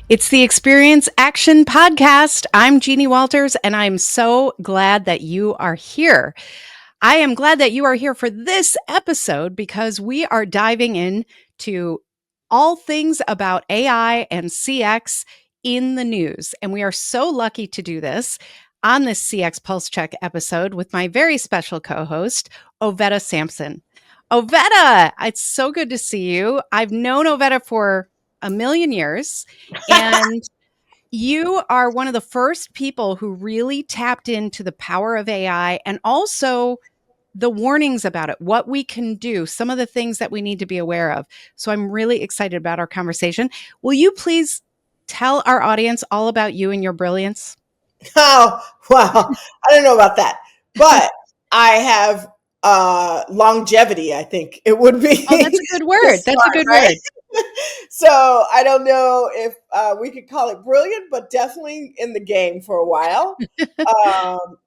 It's the Experience Action Podcast. I'm Jeannie Walters, and I'm so glad that you are here. I am glad that you are here for this episode because we are diving into all things about AI and CX in the news. And we are so lucky to do this on this CX Pulse Check episode with my very special co host, Ovetta Sampson. Ovetta, it's so good to see you. I've known Ovetta for a million years, and you are one of the first people who really tapped into the power of AI and also the warnings about it, what we can do, some of the things that we need to be aware of. So I'm really excited about our conversation. Will you please tell our audience all about you and your brilliance? Oh, wow. I don't know about that. But I have longevity, I think it would be Oh, that's a good to word. That's a start, good right? word. So I don't know if we could call it brilliant, but definitely in the game for a while.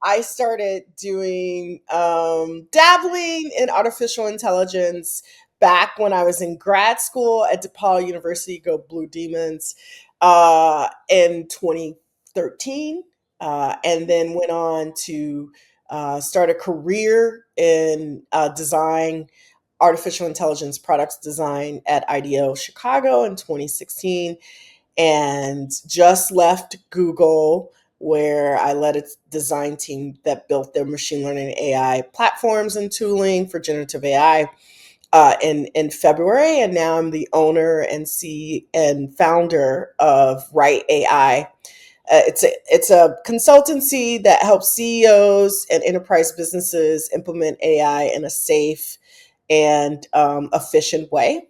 I started doing dabbling in artificial intelligence back when I was in grad school at DePaul University, go Blue Demons, in 2013, and then went on to start a career in design, artificial intelligence products design at IDEO Chicago in 2016, and just left Google, where I led a design team that built their machine learning AI platforms and tooling for generative AI in February. And now I'm the owner and founder of Right AI. It's a consultancy that helps CEOs and enterprise businesses implement AI in a safe and efficient way.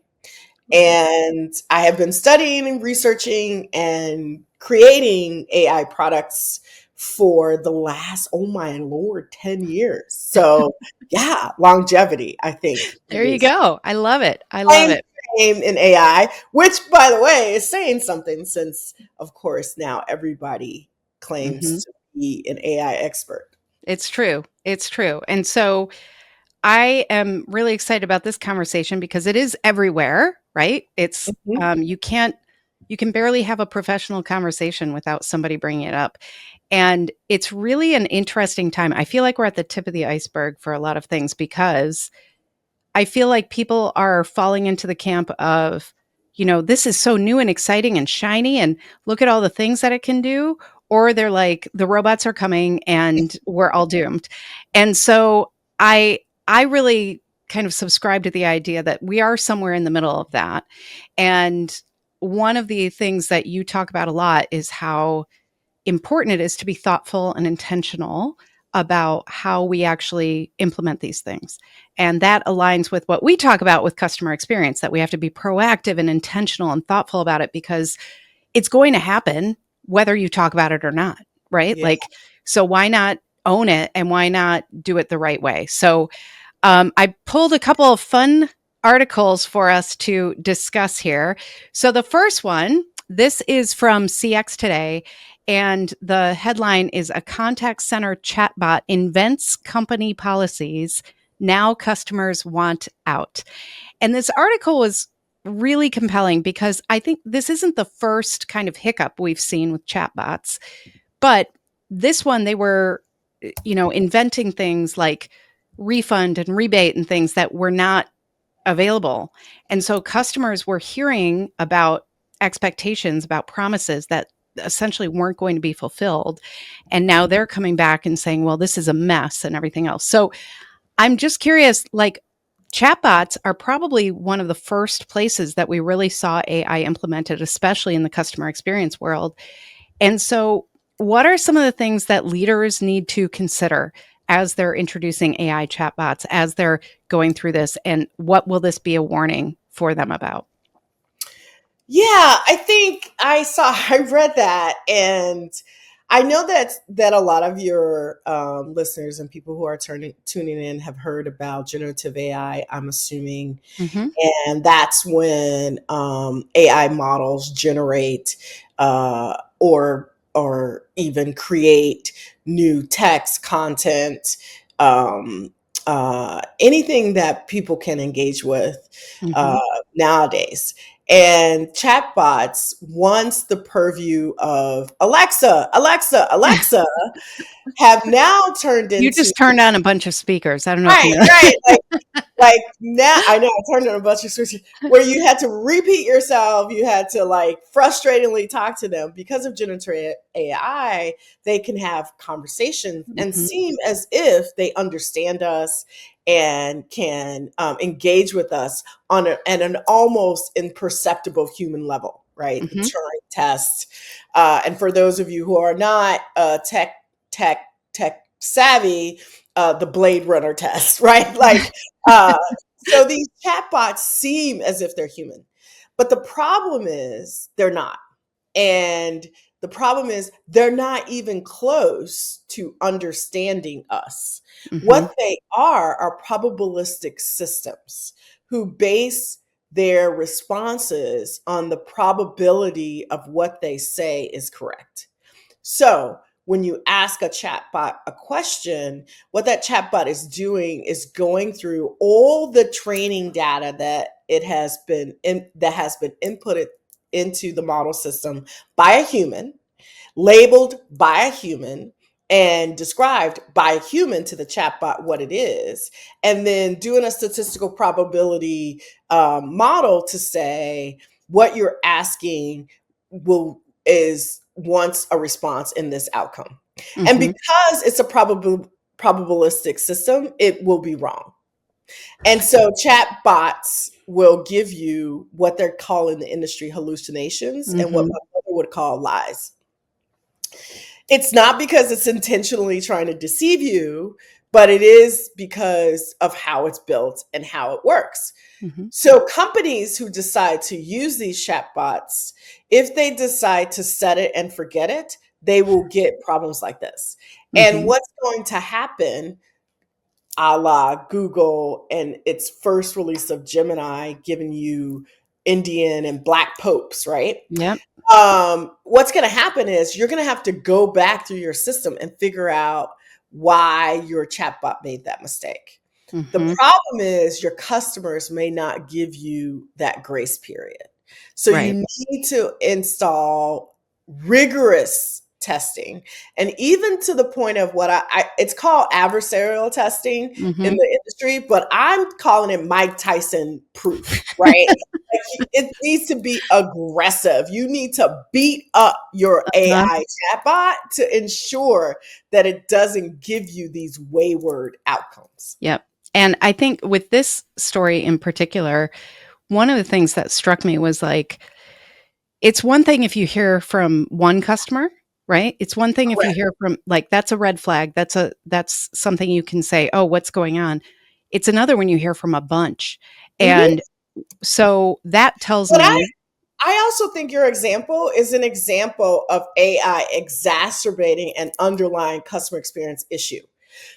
And I have been studying and researching and creating AI products for the last, oh my Lord, 10 years. So, yeah, longevity, I think, There you is go. I love it. I love claim it. to fame in AI, which, by the way, is saying something since, of course, now everybody Mhm. claims to be an AI expert. It's true. It's true. And so I am really excited about this conversation because it is everywhere, right? It's Mhm. you can barely have a professional conversation without somebody bringing it up. And it's really an interesting time. I feel like we're at the tip of the iceberg for a lot of things because I feel like people are falling into the camp of, this is so new and exciting and shiny and look at all the things that it can do. Or they're like, the robots are coming and we're all doomed. And so I I really kind of subscribe to the idea that we are somewhere in the middle of that. And one of the things that you talk about a lot is how important it is to be thoughtful and intentional about how we actually implement these things. And that aligns with what we talk about with customer experience, that we have to be proactive and intentional and thoughtful about it because it's going to happen whether you talk about it or not, right? Yeah. Like, so why not own it and why not do it the right way? So I pulled a couple of fun articles for us to discuss here. So the first one, this is from CX Today, and the headline is A Contact Center Chatbot Invents Company Policies. Now Customers Want Out. And this article was really compelling because I think this isn't the first kind of hiccup we've seen with chatbots, but this one, they were, inventing things like refund and rebate and things that were not available. And so customers were hearing about expectations, about promises that essentially weren't going to be fulfilled. And now they're coming back and saying, well, this is a mess and everything else. So I'm just curious, like, chatbots are probably one of the first places that we really saw AI implemented, especially in the customer experience world. And so, what are some of the things that leaders need to consider as they're introducing AI chatbots, as they're going through this? And what will this be a warning for them about? Yeah, I think I read that, and I know that a lot of your listeners and people who are tuning in have heard about generative AI. I'm assuming, Hmm. and that's when AI models generate or even create new text content, anything that people can engage with uh, Hmm. nowadays. And chatbots, once the purview of Alexa, Alexa, Alexa, have now turned You into, just turned on a bunch of speakers. I don't know if you right, know. right. Like now, I know I turned on a bunch of switches where you had to repeat yourself. You had to like frustratingly talk to them because of generative AI. They can have conversations and Mhm, seem as if they understand us and can engage with us on at an almost imperceptible human level, right? The mhm, Turing test. And for those of you who are not tech, tech savvy, the Blade Runner test, right? Like, uh, so these chatbots seem as if they're human, but the problem is they're not. And the problem is they're not even close to understanding us. mhm, What they are probabilistic systems who base their responses on the probability of what they say is correct. So when you ask a chatbot a question, what that chatbot is doing is going through all the training data that that has been inputted into the model system by a human, labeled by a human, and described by a human to the chatbot what it is, and then doing a statistical probability model to say what you're asking will is wants a response in this outcome. And mhm, because it's a probabilistic system, it will be wrong. And so chat bots will give you what they're calling the industry hallucinations and what mhm, my mother would call lies. It's not because it's intentionally trying to deceive you, but it is because of how it's built and how it works. mhm, So companies who decide to use these chatbots, if they decide to set it and forget it, they will get problems like this. And mhm. what's going to happen, a la Google and its first release of Gemini, giving you Indian and Black popes, right? Yep. What's going to happen is you're going to have to go back through your system and figure out why your chatbot made that mistake. The Mhm. problem is your customers may not give you that grace period. So Right. you need to install rigorous testing, and even to the point of what it's called adversarial testing in Mhm. the industry, but I'm calling it Mike Tyson proof, right? Like, it needs to be aggressive. You need to beat up your Uh-huh. AI chatbot to ensure that it doesn't give you these wayward outcomes. Yep. And I think with this story in particular, one of the things that struck me was like, it's one thing if you hear from one customer, right? It's one thing if you Correct. hear from like that's a red flag. That's something you can say, "Oh, what's going on?" It's another when you hear from a bunch. Mhm. And so that tells But me I also think your example is an example of AI exacerbating an underlying customer experience issue.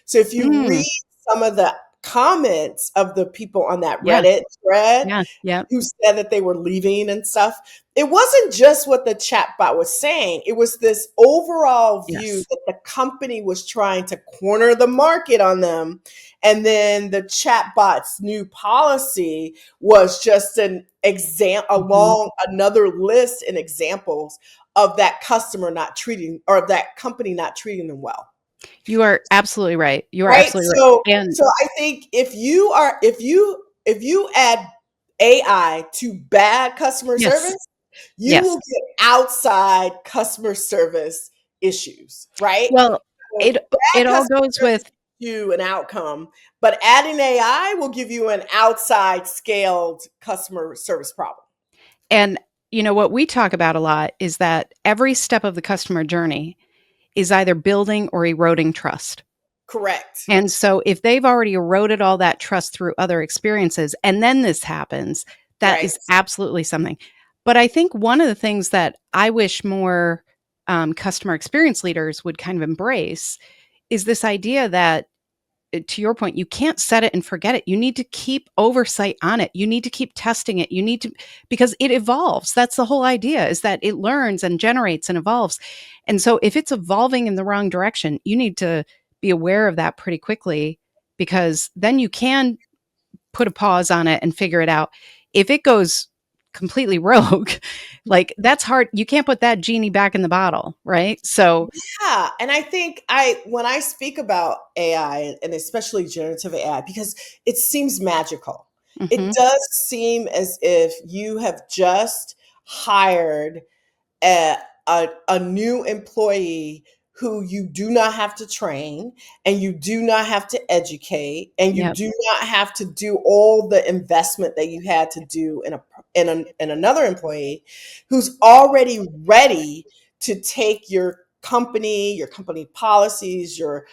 So if you mm, read some of the comments of the people on that yeah, Reddit thread yeah, yeah. who said that they were leaving and stuff, it wasn't just what the chatbot was saying. It was this overall view Yes. that the company was trying to corner the market on them. And then the chatbot's new policy was just an exam Mhm. along another list and examples of that customer not treating or of that company not treating them well. You are absolutely right. You are Right? absolutely right. So And so I think if you add AI to bad customer yes, service, you yes. will get outside customer service issues, right? Well, So it bad it all customer goes service with gives you an outcome, but adding AI will give you an outside scaled customer service problem. and what we talk about a lot is that every step of the customer journey is either building or eroding trust. Correct. And so if they've already eroded all that trust through other experiences and then this happens, that Right. is absolutely something. But I think one of the things that I wish more customer experience leaders would kind of embrace is this idea that to your point, you can't set it and forget it. You need to keep oversight on it. You need to keep testing it. You need to, because it evolves. That's the whole idea is that it learns and generates and evolves. And so if it's evolving in the wrong direction, you need to be aware of that pretty quickly because then you can put a pause on it and figure it out. If it goes completely rogue, like that's hard. You can't put that genie back in the bottle, right? So, Yeah, and I think I when I speak about AI and especially generative AI because it seems magical. It mhm, does seem as if you have just hired a, a new employee who you do not have to train and you do not have to educate and you yep, do not have to do all the investment that you had to do in another employee who's already ready to take your company policies, your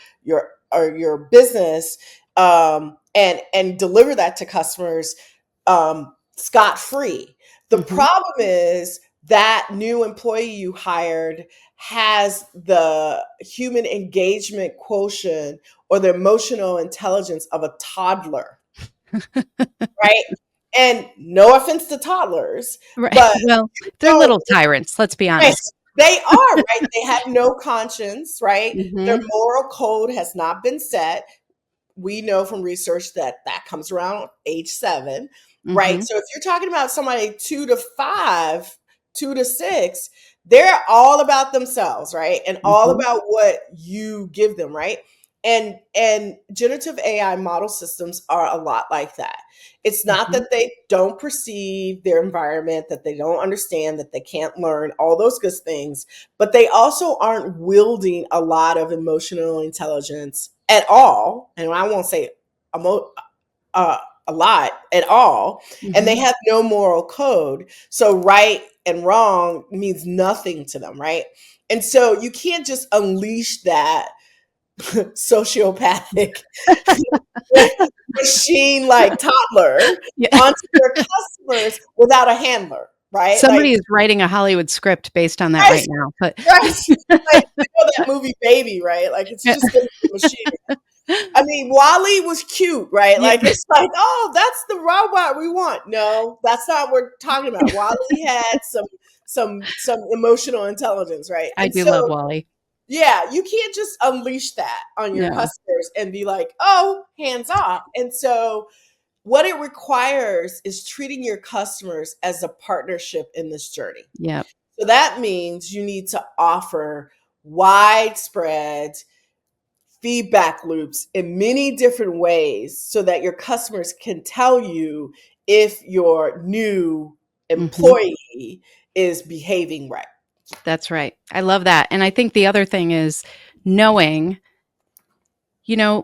business, and deliver that to customers scot free. The mhm. problem is that new employee you hired has the human engagement quotient or the emotional intelligence of a toddler, right? And no offense to toddlers, Right. but Well, you they're don't, little tyrants, let's be right, honest. they are, right? They have no conscience, right? Their Mhm, moral code has not been set. We know from research that that comes around age 7, right? mhm, So if you're talking about somebody 2 to 5, 2 to 6, they're all about themselves, right? And all mhm, about what you give them, right? And generative AI model systems are a lot like that. It's not mhm. that they don't perceive their environment, that they don't understand, that they can't learn, all those good things, but they also aren't wielding a lot of emotional intelligence at all. And I won't say emo- uh, a lot at all. And they Mhm. have no moral code. So right and wrong means nothing to them, right? And so you can't just unleash that sociopathic machine like toddler Yeah. onto your customers without a handler, right? Like, Somebody is writing a Hollywood script based on that right, right now, but right. Like, you know that movie Baby, right? Like, it's yeah. just gonna be a machine. I mean, Wally was cute, right? Yeah. Like, it's like, oh, that's the robot we want. No, that's not what we're talking about. Wally had some emotional intelligence, right? I And do so, love Wally. yeah, you can't just unleash that on your No. customers and be like, oh, hands off. And so, what it requires is treating your customers as a partnership in this journey. Yep. So that means you need to offer widespread feedback loops in many different ways so that your customers can tell you if your new Mhm. employee is behaving right. That's right. I love that, and I think the other thing is knowing,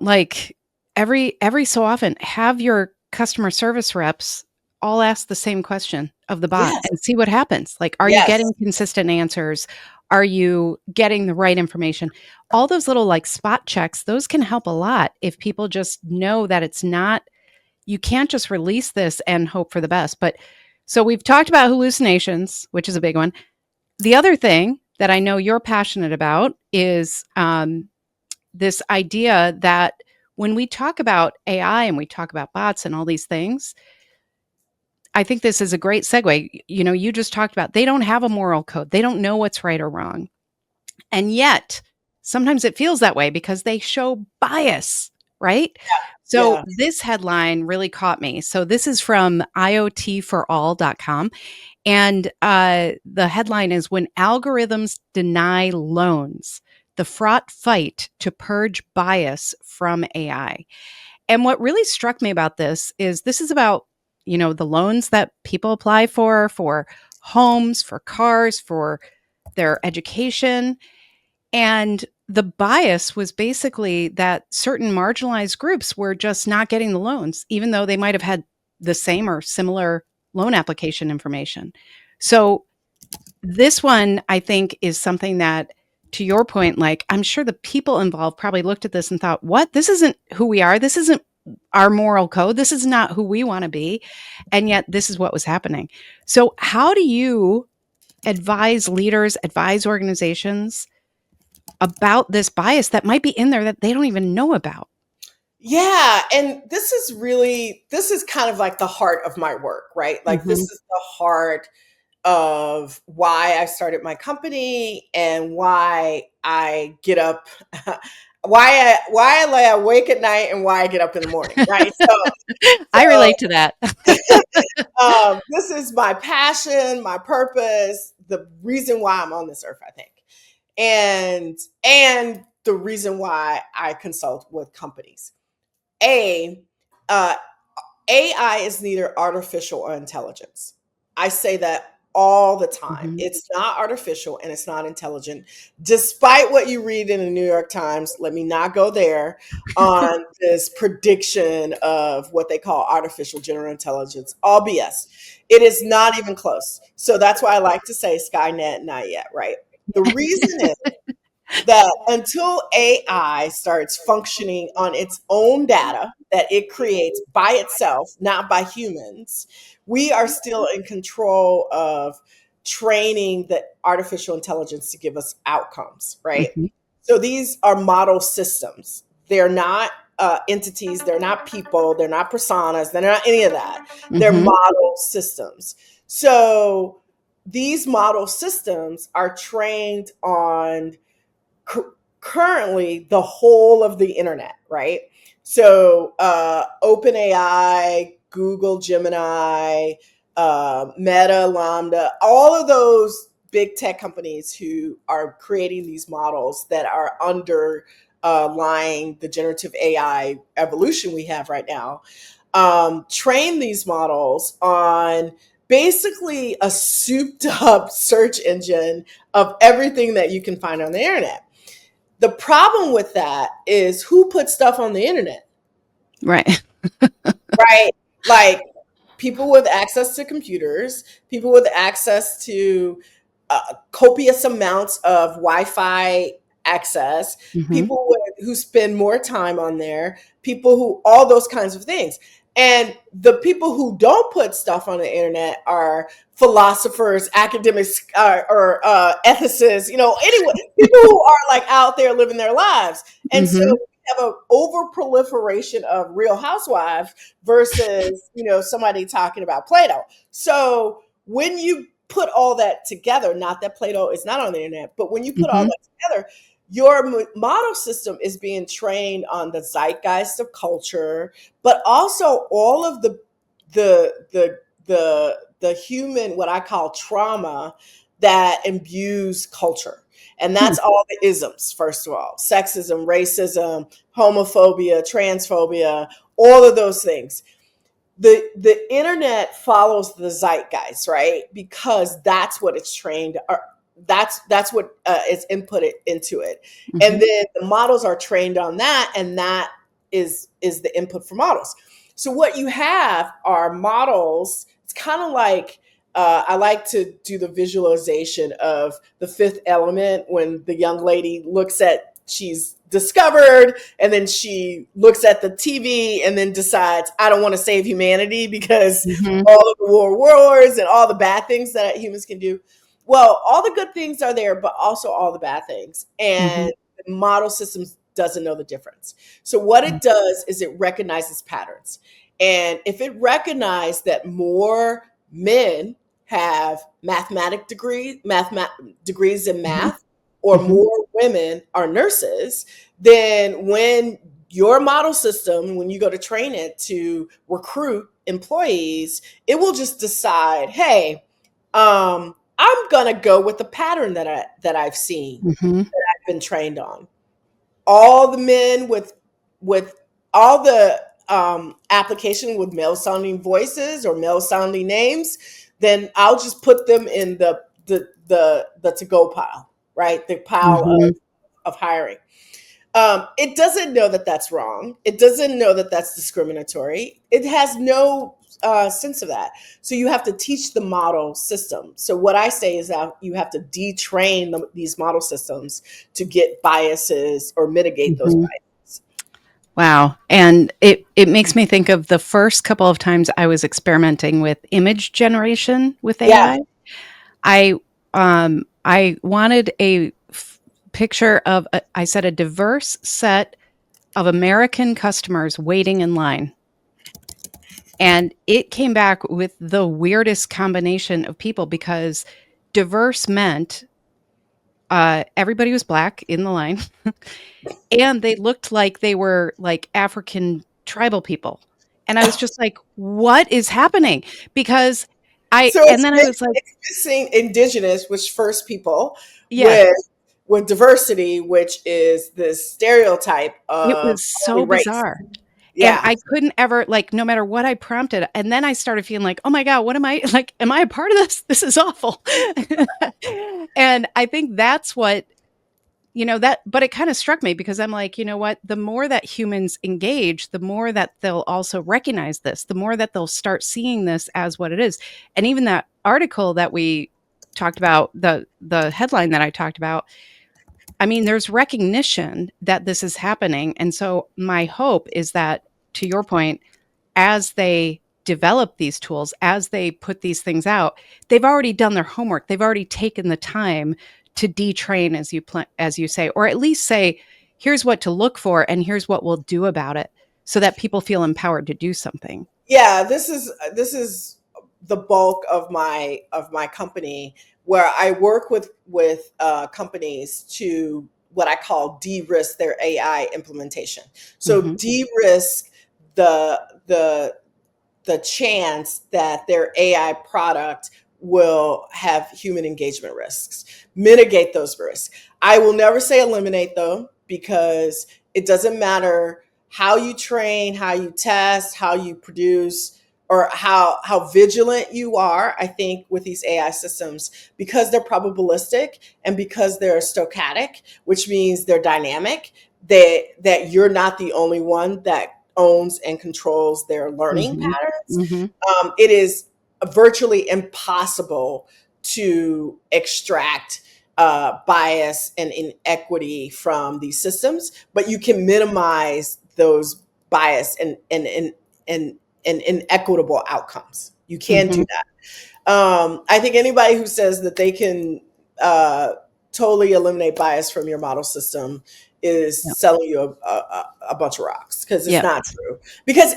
like, every so often, have your customer service reps all ask the same question of the bot Yes. and see what happens. Like, are you Yes. getting consistent answers? Are you getting the right information? All those little, like, spot checks, those can help a lot if people just know that it's not you can't just release this and hope for the best. But so we've talked about hallucinations, which is a big one. The other thing that I know you're passionate about is this idea that when we talk about AI and we talk about bots and all these things, I think this is a great segue. You just talked about they don't have a moral code. They don't know what's right or wrong. And yet, sometimes it feels that way because they show bias, right? So Yeah. this headline really caught me. So this is from iotforall.com. And the headline is When Algorithms Deny Loans, the Fraught Fight to Purge Bias from AI. And what really struck me about this is about, the loans that people apply for homes, for cars, for their education. And the bias was basically that certain marginalized groups were just not getting the loans, even though they might have had the same or similar loan application information. So, this one, I think, is something that, to your point, like, I'm sure the people involved probably looked at this and thought, what? This isn't who we are. This isn't our moral code. This is not who we want to be. And yet, this is what was happening. So, how do you advise leaders, advise organizations about this bias that might be in there that they don't even know about? Yeah, and this is kind of like the heart of my work, right? Like this Mhm. is the heart of why I started my company and why I get up why I lay awake at night and why I get up in the morning, right? I So relate to that. this is my passion, my purpose, the reason why I'm on this earth, I think, and the reason why I consult with companies. A uh, AI is neither artificial or intelligence. I say that all the time. Mhm. It's not artificial and it's not intelligent. Despite what you read in the New York Times, let me not go there on this prediction of what they call artificial general intelligence. All BS. It is not even close. So that's why I like to say Skynet, not yet, right? The reason is that until AI starts functioning on its own data that it creates by itself, not by humans, we are still in control of training the artificial intelligence to give us outcomes, right? Mhm. So these are model systems. They're not entities, they're not people, they're not personas, they're not any of that. They're Mhm. model systems. So these model systems are trained on currently the whole of the internet, right? So OpenAI, Google Gemini, Meta, Lambda, all of those big tech companies who are creating these models that are underlying the generative AI evolution we have right now, train these models on basically a souped up search engine of everything that you can find on the internet. The problem with that is who puts stuff on the internet, Right. right? Like people with access to computers, people with access to copious amounts of Wi-Fi access, Mhm. people who spend more time on there, people who all those kinds of things. And the people who don't put stuff on the internet are philosophers, academics, or ethicists. Anyway, people who are like out there living their lives. And so Mhm. we have an over proliferation of Real Housewives versus somebody talking about Plato. So when you put all that together, not that Plato is not on the internet, but when you put all Mhm. that together, your model system is being trained on the zeitgeist of culture, but also all of the human, what I call trauma, that imbues culture. And Hmm. that's all the isms, first of all: sexism, racism, homophobia, transphobia, all of those things. The internet follows the zeitgeist, right? Because that's what it's trained, or that's what is inputted into it. And Mhm. then the models are trained on that, and that is the input for models. So what you have are models. It's kind of like, I like to do the visualization of the fifth element when the young lady looks at, she's discovered, and then she looks at the TV and then decides, I don't want to save humanity because Mhm. all of the wars and all the bad things that humans can do. Well, all the good things are there, but also all the bad things. Mhm. And the model systems doesn't know the difference. So what it does is it recognizes patterns. And if it recognizes that more men have degrees in Mhm. math, or Mhm. more women are nurses, then when your model system, when you go to train it to recruit employees, it will just decide, hey, I'm gonna go with the pattern that I've seen, Mhm. that I've been trained on. All the men with all the application with male sounding voices or male sounding names, then I'll just put them in the to go pile, right? The pile Mhm. of hiring. It doesn't know that that's wrong. It doesn't know that that's discriminatory. It has no sense of that. So you have to teach the model system. So what I say is that you have to detrain these model systems to get biases or mitigate those Mhm. biases. Wow. And it makes me think of the first couple of times I was experimenting with image generation with Yeah. AI. I wanted a picture of I said a diverse set of American customers waiting in line. And it came back with the weirdest combination of people because diverse meant everybody was black in the line, and they looked like they were like African tribal people. And I was just like, "What is happening?" Because So and then I was like, it's mixing indigenous, which first people, "Yeah, with diversity, which is the stereotype it of was only so race. bizarre." And Yeah. I couldn't ever like, no matter what I prompted, and then I started feeling like, "Oh my god, what am I like, am I a part of this? This is awful." And I think that's what, that, but it kind of struck me because I'm like, you know what? The more that humans engage, the more that they'll also recognize this, the more that they'll start seeing this as what it is. And even that article that we talked about, the headline that I talked about, I mean, there's recognition that this is happening. And so my hope is that, to your point, as they develop these tools, as they put these things out, they've already done their homework. They've already taken the time to detrain, as you say, or at least say, here's what to look for and here's what we'll do about it, so that people feel empowered to do something. Yeah, this is the bulk of my company, where I work with companies to what I call de-risk their AI implementation. So Hmm. de-risk the the the chance that their AI product will have human engagement risks, mitigate those risks. I will never say eliminate them, because it doesn't matter how you train, how you test, how you produce, or how vigilant you are. I think with these AI systems, because they're probabilistic and because they're stochastic, which means they're dynamic, that you're not the only one that owns and controls their learning Hmm. patterns. Hmm. It is virtually impossible to extract bias and inequity from these systems, but you can minimize those bias and inequitable outcomes. You can do Hmm. that. I think anybody who says that they can uh, totally eliminate bias from your model system is Yep. selling you a bunch of rocks, because it's Yep. not true. Because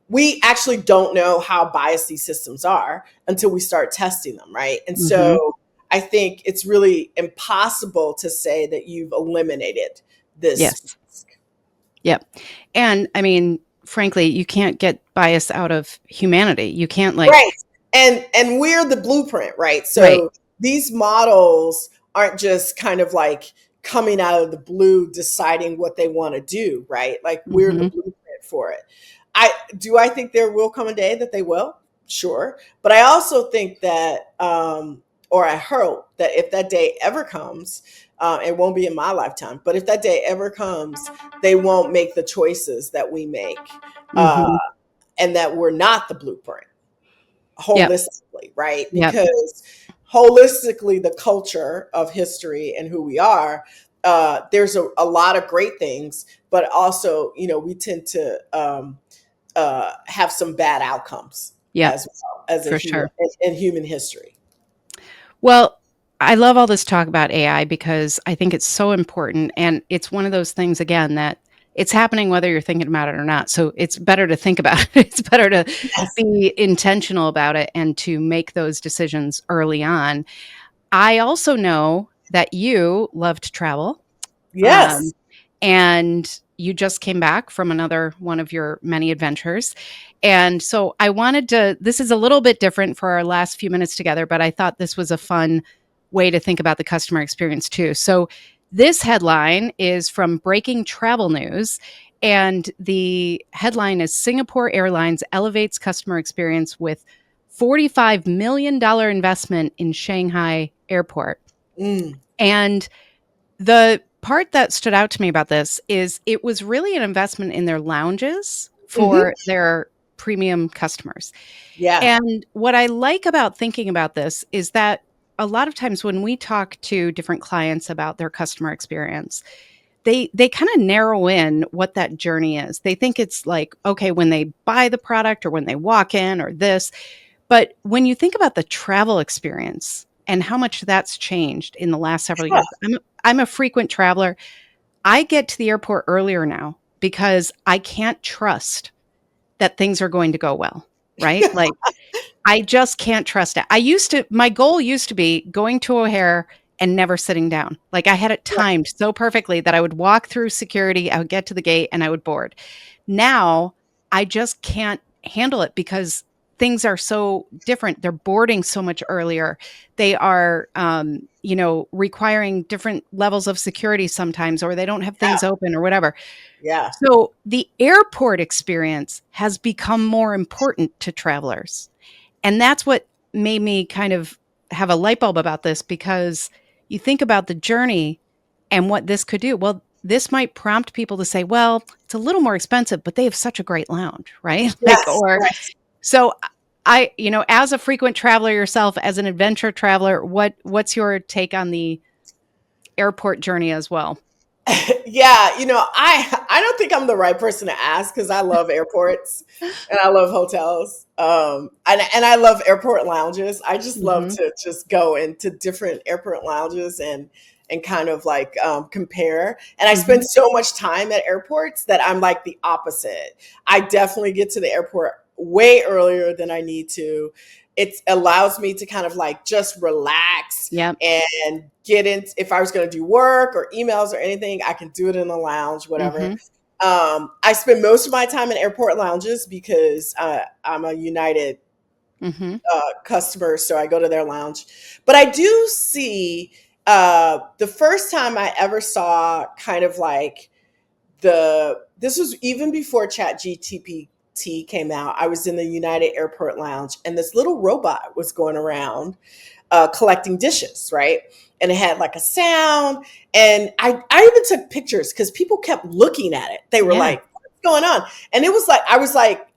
we actually don't know how biased these systems are until we start testing them, right? And Hmm. so I think it's really impossible to say that you've eliminated this Yes. risk. Yep. And I mean, frankly, you can't get bias out of humanity. You can't Right. like, And we're the blueprint, right? right. So these models aren't just kind of like coming out of the blue deciding what they want to do, right? Like, we're the Hmm. blueprint for it. I think there will come a day that they will, sure. But I also think that or I hope that if that day ever comes, it won't be in my lifetime, but if that day ever comes, they won't make the choices that we make, uh, Hmm. and that we're not the blueprint Yep. holistically, right? Yep. Because holistically, the culture of history and who we are, there's a lot of great things, but also, we tend to have some bad outcomes Yep. as well as a For human sure. in human history. Well, I love all this talk about AI because I think it's so important. And it's one of those things, again, that it's happening whether you're thinking about it or not. So it's better to think about it. It's better to Yes. be intentional about it and to make those decisions early on. I also know that you love to travel. Yes. Um, and you just came back from another one of your many adventures. And so I wanted to, this is a little bit different for our last few minutes together, but I thought this was a fun way to think about the customer experience too. So this headline is from Breaking Travel News. And the headline is Singapore Airlines elevates customer experience with $45 million investment in Shanghai airport. Mm. And the part that stood out to me about this is it was really an investment in their lounges Hmm. for their premium customers. Yeah. And what I like about thinking about this is that a lot of times when we talk to different clients about their customer experience, they kind of narrow in what that journey is. They think it's like, okay, when they buy the product or when they walk in or this, but when you think about the travel experience and how much that's changed in the last several years, I'm a frequent traveler. I get to the airport earlier now because I can't trust that things are going to go well, right? Like, I just can't trust it. My goal used to be going to O'Hare and never sitting down. Like I had it timed so perfectly that I would walk through security, I would get to the gate and I would board. Now I just can't handle it because things are so different. They're boarding so much earlier. They are, requiring different levels of security sometimes, or they don't have Yeah. things open or whatever. Yeah. So the airport experience has become more important to travelers. And that's what made me kind of have a light bulb about this, because you think about the journey and what this could do. Well, this might prompt people to say, well, it's a little more expensive, but they have such a great lounge, right? Like, Yes. or Right. so as a frequent traveler yourself, as an adventure traveler, what's your take on the airport journey as well? Yeah, I don't think I'm the right person to ask because I love airports and I love hotels. And I love airport lounges. I just love Mhm. to just go into different airport lounges and kind of like compare. And I spend Mhm. so much time at airports that I'm like the opposite. I definitely get to the airport way earlier than I need to. It allows me to kind of like just relax Yep. and get in. If I was going to do work or emails or anything, I can do it in the lounge, whatever. Mhm. I spend most of my time in airport lounges because I'm a United Mhm. customer, so I go to their lounge. But I do see the first time I ever saw kind of like this was even before ChatGPT came out. I was in the United Airport Lounge, and this little robot was going around collecting dishes, right? And it had like a sound. And I even took pictures because people kept looking at it. They were Yeah. like, what's going on? And it was like,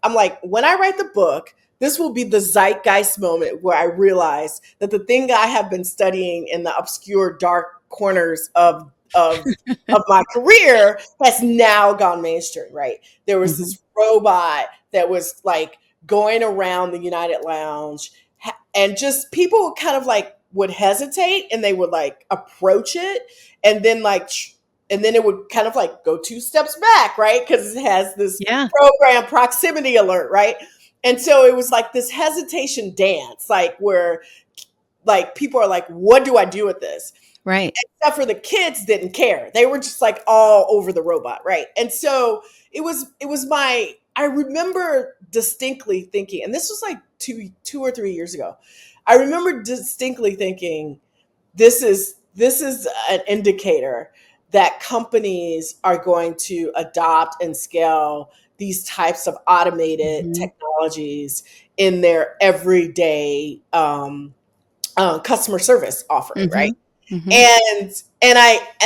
I'm like, when I write the book, this will be the zeitgeist moment where I realize that the thing I have been studying in the obscure dark corners of my career has now gone mainstream, right? There was Mhm. this robot that was like going around the United Lounge, and just people kind of like would hesitate and they would like approach it, and then and then it would kind of like go 2 steps back, right? Because it has this Yeah. program proximity alert, right? And so it was like this hesitation dance, like where like people are like, what do I do with this? Right. Except for the kids didn't care. They were just like all over the robot, right? And so it was my I remember distinctly thinking, and this was like 2 or 3 years ago. I remember distinctly thinking, this is an indicator that companies are going to adopt and scale these types of automated Mhm. technologies in their everyday customer service offering, right? Mhm. Mhm. And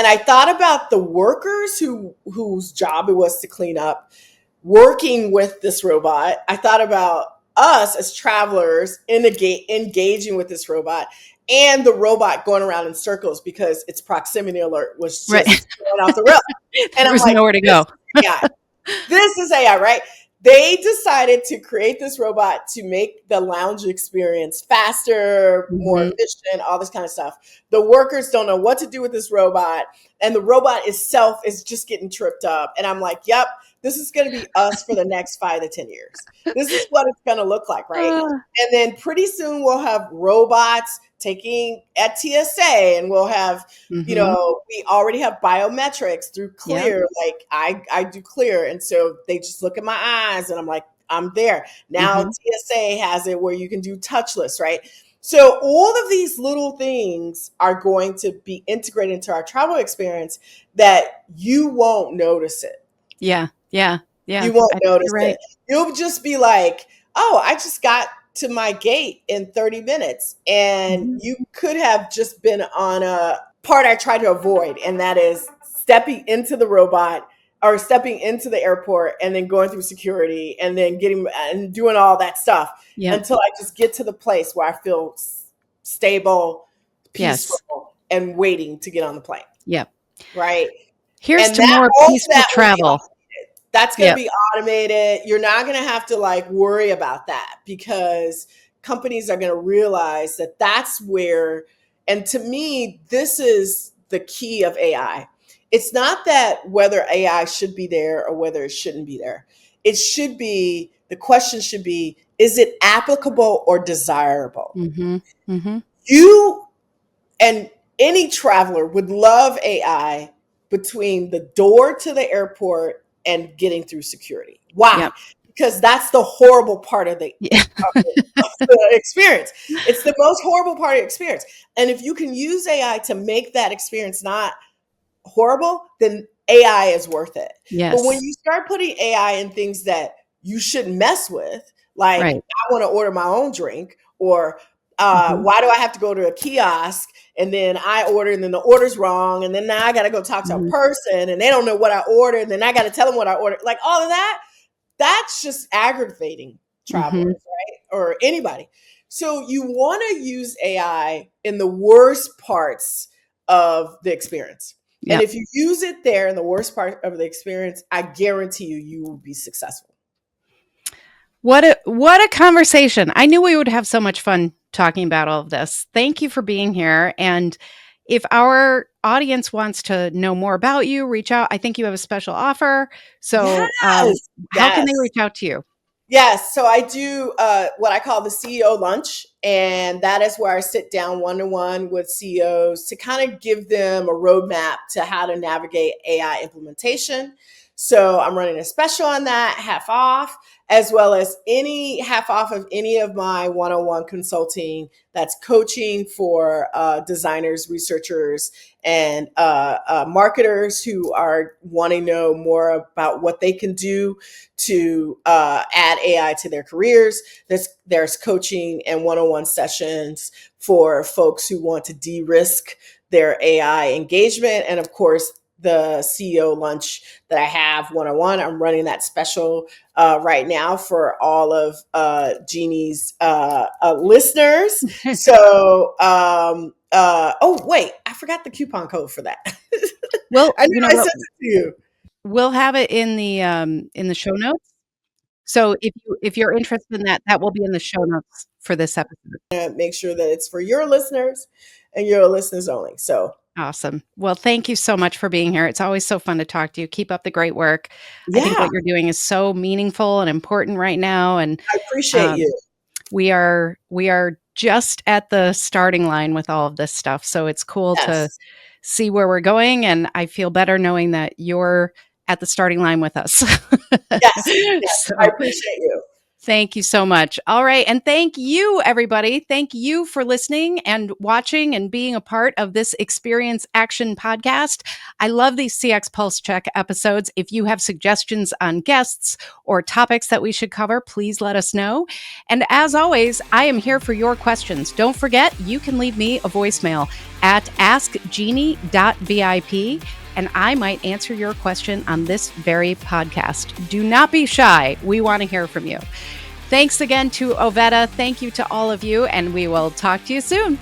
I thought about the workers whose job it was to clean up, working with this robot. I thought about us as travelers engaging with this robot, and the robot going around in circles because its proximity alert was Right. just going off the rail. And There I'm was like, nowhere to this go. is AI. This is AI, right? They decided to create this robot to make the lounge experience faster, more Mhm. efficient, all this kind of stuff. The workers don't know what to do with this robot, and the robot itself is just getting tripped up. And I'm like, yep, this is going to be us for the next 5 to 10 years. This is what it's going to look like, right? Ah. And then pretty soon we'll have robots taking at TSA, and we'll have, Mhm. we already have biometrics through Yep. Clear. Like I do Clear, and so they just look at my eyes, and I'm like, I'm there. Now Mhm. TSA has it where you can do touchless, right? So all of these little things are going to be integrated into our travel experience that you won't notice it. Yeah. Yeah. Yeah. You won't I think notice you're right. it. You'll just be like, oh, I just got to my gate in 30 minutes. And Mhm. you could have just been on a part I try to avoid, and that is stepping into the robot or stepping into the airport and then going through security and then getting and doing all that stuff Yep. until I just get to the place where I feel stable, Yes. peaceful, and waiting to get on the plane. Yep. Right. Here's And to that more all of peaceful that will be travel. that's going to Yep. be automated. You're not going to have to like worry about that because companies are going to realize that that's where, and to me, this is the key of AI. It's not that whether AI should be there or whether it shouldn't be there. The question should be, is it applicable or desirable? Mhm. Mhm. You, and any traveler would love AI between the door to the airport and getting through security. Why? Yep. Because that's the horrible part of the Yeah. of the experience. It's the most horrible part of the experience. And if you can use AI to make that experience not horrible, then AI is worth it. But when Yes. you start putting AI in things that you shouldn't mess with, like Right. I want to order my own drink, or Mhm. why do I have to go to a kiosk and then I order and then the order's wrong and then now I got to go talk to a Mhm. person and they don't know what I ordered and then I got to tell them what I ordered. Like all of that, that's just aggravating travelers, Mhm. right? Or anybody. So you want to use AI in the worst parts of the experience. And Yep. if you use it there in the worst part of the experience, I guarantee you, you will be successful. What a conversation. I knew we would have so much fun talking about all of this. Thank you for being here. And if our audience wants to know more about you, reach out. I think you have a special offer. So, Yes. how can Yes. they reach out to you? Yes, so I do what I call the CEO lunch, and that is where I sit down one to one with CEOs to kind of give them a roadmap to how to navigate AI implementation. So I'm running a special on that, half off, as well as any half off of any of my one on one consulting that's coaching for designers, researchers, and marketers who are wanting to know more about what they can do to add AI to their careers. There's coaching and one-on-one sessions for folks who want to de-risk their AI engagement. And of course, the CEO lunch that I have one-on-one, I'm running that special right now for all of Jeannie's listeners. So, oh, wait, I forgot the coupon code for that. Well, I know you know I what? sent it to you. We'll have it in the show notes. So if you're interested in that, that will be in the show notes for this episode. Make sure that it's for your listeners and your listeners only. So, Awesome. Well, thank you so much for being here. It's always so fun to talk to you. Keep up the great work. I think yeah, what you're doing is so meaningful and important right now, and I appreciate um, you. we are just at the starting line with all of this stuff. So it's cool to Yes, see where we're going, and I feel better knowing that you're at the starting line with us. yes, yes. I So appreciate you. thank you so much. All right. And thank you, everybody. Thank you for listening and watching and being a part of this Experience Action podcast. I love these CX Pulse Check episodes. If you have suggestions on guests or topics that we should cover, please let us know. And as always, I am here for your questions. Don't forget, you can leave me a voicemail at askjeannie.vip, and I might answer your question on this very podcast. Do not be shy. We want to hear from you. Thanks again to Ovetta. Thank you to all of you, and we will talk to you soon.